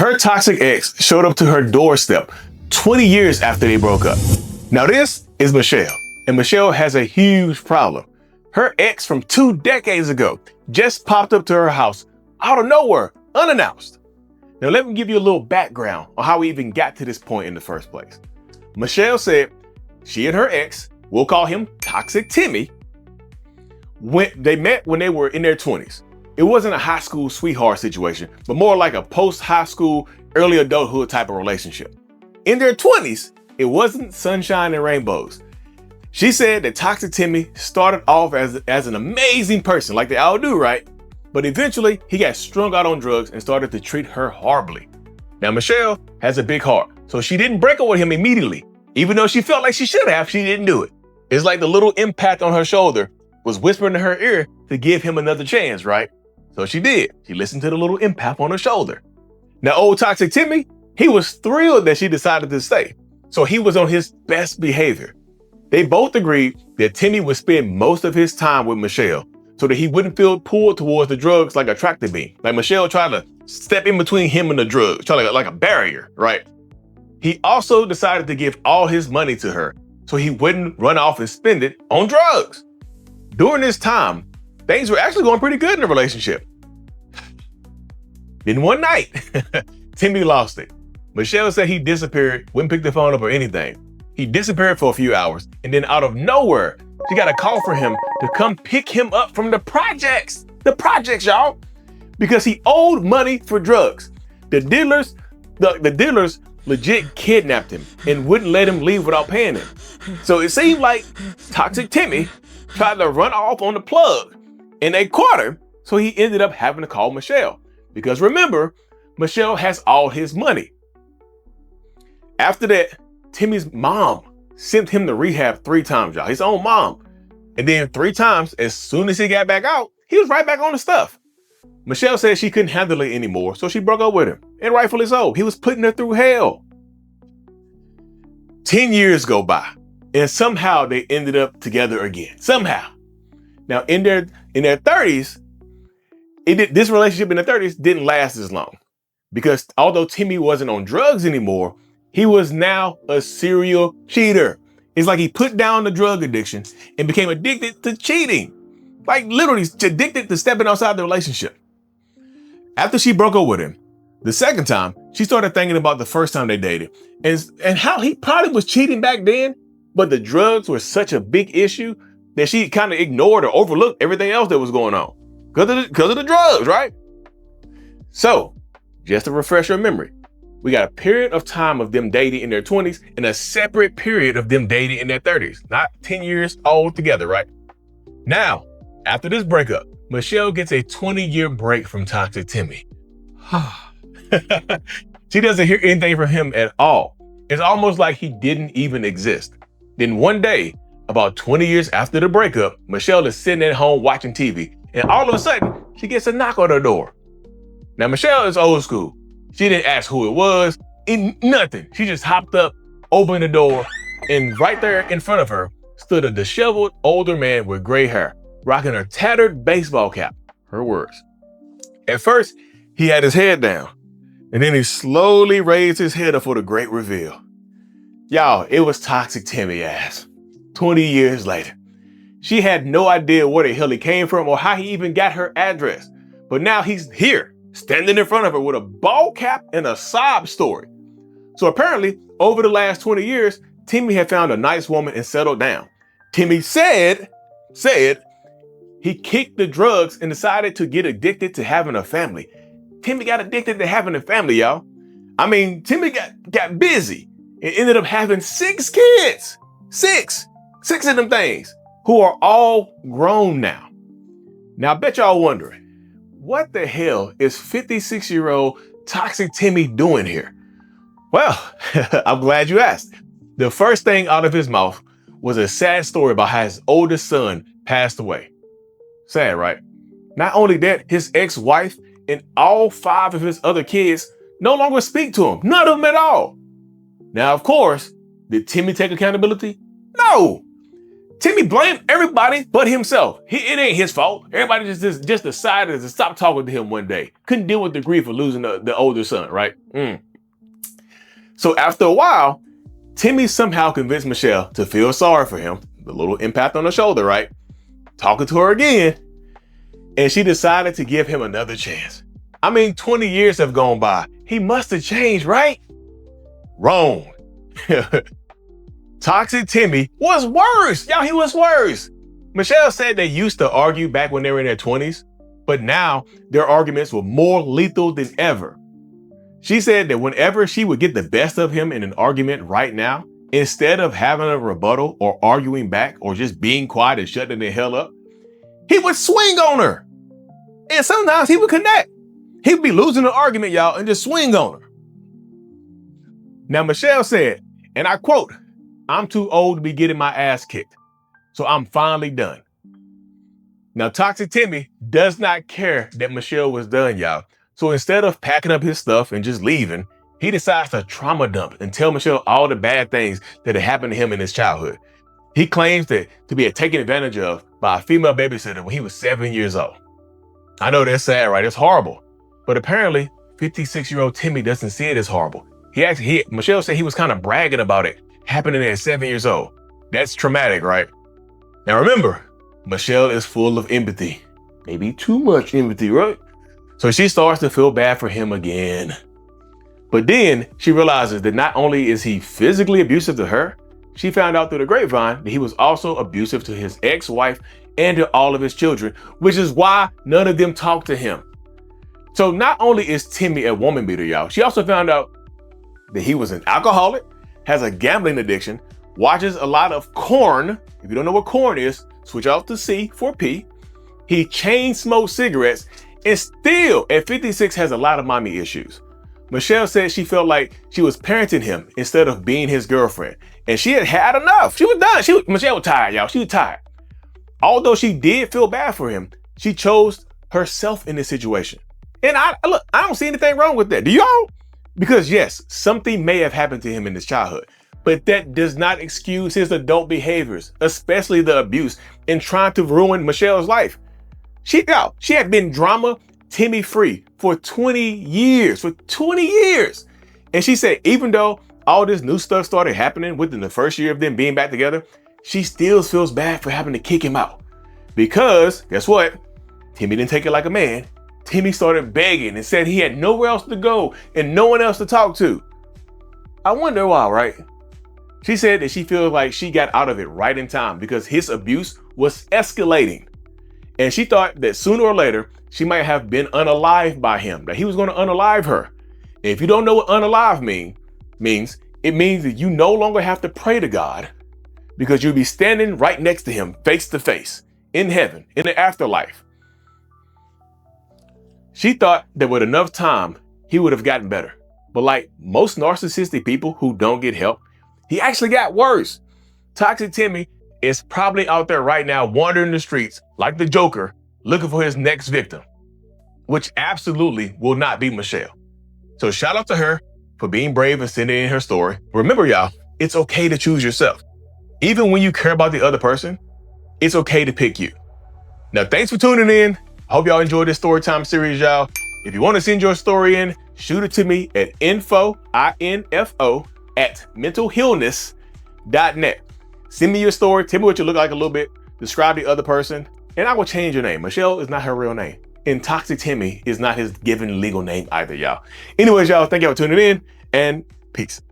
Her toxic ex showed up to her doorstep 20 years after they broke up. Now this is Michelle, and Michelle has a huge problem. Her ex from 2 decades ago just popped up to her house out of nowhere, unannounced. Now let me give you a little background on how we even got to this point in the first place. Michelle said she and her ex, we'll call him Toxic Timmy, they met when they were in their 20s. It wasn't a high school sweetheart situation, but more like a post-high school, early adulthood type of relationship. In their 20s, it wasn't sunshine and rainbows. She said that Toxic Timmy started off as an amazing person, like they all do, right? But eventually, he got strung out on drugs and started to treat her horribly. Now, Michelle has a big heart, so she didn't break up with him immediately. Even though she felt like she should have, she didn't do it. It's like the little impact on her shoulder was whispering in her ear to give him another chance, right? So she did. She listened to the little impact on her shoulder. Now, old Toxic Timmy, he was thrilled that she decided to stay. So he was on his best behavior. They both agreed that Timmy would spend most of his time with Michelle so that he wouldn't feel pulled towards the drugs like a tractor beam. Like Michelle tried to step in between him and the drugs, like a barrier, right? He also decided to give all his money to her so he wouldn't run off and spend it on drugs. During this time, things were actually going pretty good in the relationship. Then one night, Timmy lost it. Michelle said he disappeared, wouldn't pick the phone up or anything. He disappeared for a few hours, and then out of nowhere, she got a call for him to come pick him up from the projects. The projects, y'all. Because he owed money for drugs. The dealers legit kidnapped him and wouldn't let him leave without paying him. So it seemed like Toxic Timmy tried to run off on the plug, and they caught him, so he ended up having to call Michelle. Because remember, Michelle has all his money. After that, Timmy's mom sent him to rehab 3 times, y'all. His own mom. And then 3 times, as soon as he got back out, he was right back on the stuff. Michelle said she couldn't handle it anymore, so she broke up with him. And rightfully so. He was putting her through hell. 10 years go by, and somehow they ended up together again. Somehow. Now, in their 30s, this relationship in the 30s didn't last as long. Because although Timmy wasn't on drugs anymore, he was now a serial cheater. It's like he put down the drug addiction and became addicted to cheating. Like literally addicted to stepping outside the relationship. After she broke up with him, the second time, she started thinking about the first time they dated and how he probably was cheating back then, but the drugs were such a big issue that she kind of ignored or overlooked everything else that was going on because of the drugs, right? So, just to refresh your memory, we got a period of time of them dating in their 20s and a separate period of them dating in their 30s, not 10 years all together, right? Now, after this breakup, Michelle gets a 20-year break from Toxic Timmy. She doesn't hear anything from him at all. It's almost like he didn't even exist. Then one day, about 20 years after the breakup, Michelle is sitting at home watching TV, and all of a sudden, she gets a knock on her door. Now, Michelle is old school. She didn't ask who it was, nothing. She just hopped up, opened the door, and right there in front of her stood a disheveled older man with gray hair, rocking a tattered baseball cap. Her words. At first, he had his head down, and then he slowly raised his head up for the great reveal. Y'all, it was Toxic Timmy ass. 20 years later. She had no idea where the hell he came from or how he even got her address. But now he's here, standing in front of her with a ball cap and a sob story. So apparently, over the last 20 years, Timmy had found a nice woman and settled down. Timmy said he kicked the drugs and decided to get addicted to having a family. Timmy got addicted to having a family, y'all. I mean, Timmy got busy and ended up having 6 kids. 6 of them things, who are all grown now. Now, I bet y'all wondering, what the hell is 56-year-old Toxic Timmy doing here? Well, I'm glad you asked. The first thing out of his mouth was a sad story about how his oldest son passed away. Sad, right? Not only that, his ex-wife and all 5 of his other kids no longer speak to him. None of them at all. Now, of course, did Timmy take accountability? No. Timmy blamed everybody but himself. It ain't his fault. Everybody just decided to stop talking to him one day. Couldn't deal with the grief of losing the older son, right? So after a while, Timmy somehow convinced Michelle to feel sorry for him. The little impact on the shoulder, right? Talking to her again. And she decided to give him another chance. 20 years have gone by. He must have changed, right? Wrong. Toxic Timmy was worse. Y'all, he was worse. Michelle said they used to argue back when they were in their 20s, but now their arguments were more lethal than ever. She said that whenever she would get the best of him in an argument right now, instead of having a rebuttal or arguing back or just being quiet and shutting the hell up, he would swing on her. And sometimes he would connect. He would be losing the argument, y'all, and just swing on her. Now, Michelle said, and I quote, "I'm too old to be getting my ass kicked, so I'm finally done." Now, Toxic Timmy does not care that Michelle was done, y'all. So instead of packing up his stuff and just leaving, he decides to trauma dump and tell Michelle all the bad things that had happened to him in his childhood. He claims that to be taken advantage of by a female babysitter when he was 7 years old. I know that's sad, right? It's horrible. But apparently, 56-year-old Timmy doesn't see it as horrible. Michelle said he was kind of bragging about it happening at 7 years old. That's traumatic, right? Now remember, Michelle is full of empathy. Maybe too much empathy, right? So she starts to feel bad for him again. But then she realizes that not only is he physically abusive to her, she found out through the grapevine that he was also abusive to his ex-wife and to all of his children, which is why none of them talk to him. So not only is Timmy a woman beater, y'all, she also found out that he was an alcoholic, has a gambling addiction, watches a lot of corn. If you don't know what corn is, switch off to C for P. He chain smokes cigarettes and still at 56 has a lot of mommy issues. Michelle said she felt like she was parenting him instead of being his girlfriend. And she had had enough. She was done. Michelle was tired, y'all. She was tired. Although she did feel bad for him, she chose herself in this situation. And I don't see anything wrong with that. Do y'all? Because yes, something may have happened to him in his childhood, but that does not excuse his adult behaviors, especially the abuse and trying to ruin Michelle's life. She had been drama Timmy free for 20 years, And she said, even though all this new stuff started happening within the first year of them being back together, she still feels bad for having to kick him out. Because guess what? Timmy didn't take it like a man. Timmy started begging and said he had nowhere else to go and no one else to talk to. I wonder why, right? She said that she feels like she got out of it right in time because his abuse was escalating. And she thought that sooner or later, she might have been unalived by him, that he was going to unalive her. And if you don't know what unalive means, it means that you no longer have to pray to God because you'll be standing right next to him face to face in heaven, in the afterlife. She thought that with enough time, he would have gotten better. But like most narcissistic people who don't get help, he actually got worse. Toxic Timmy is probably out there right now wandering the streets like the Joker, looking for his next victim, which absolutely will not be Michelle. So shout out to her for being brave and sending in her story. Remember, y'all, it's okay to choose yourself. Even when you care about the other person, it's okay to pick you. Now, thanks for tuning in. I hope y'all enjoyed this story time series, y'all. If you want to send your story in, shoot it to me at info, I-N-F-O, @mentalhealness.net. Send me your story. Tell me what you look like a little bit. Describe the other person, and I will change your name. Michelle is not her real name. And Toxic Timmy is not his given legal name either, y'all. Anyways, y'all, thank y'all for tuning in, and peace.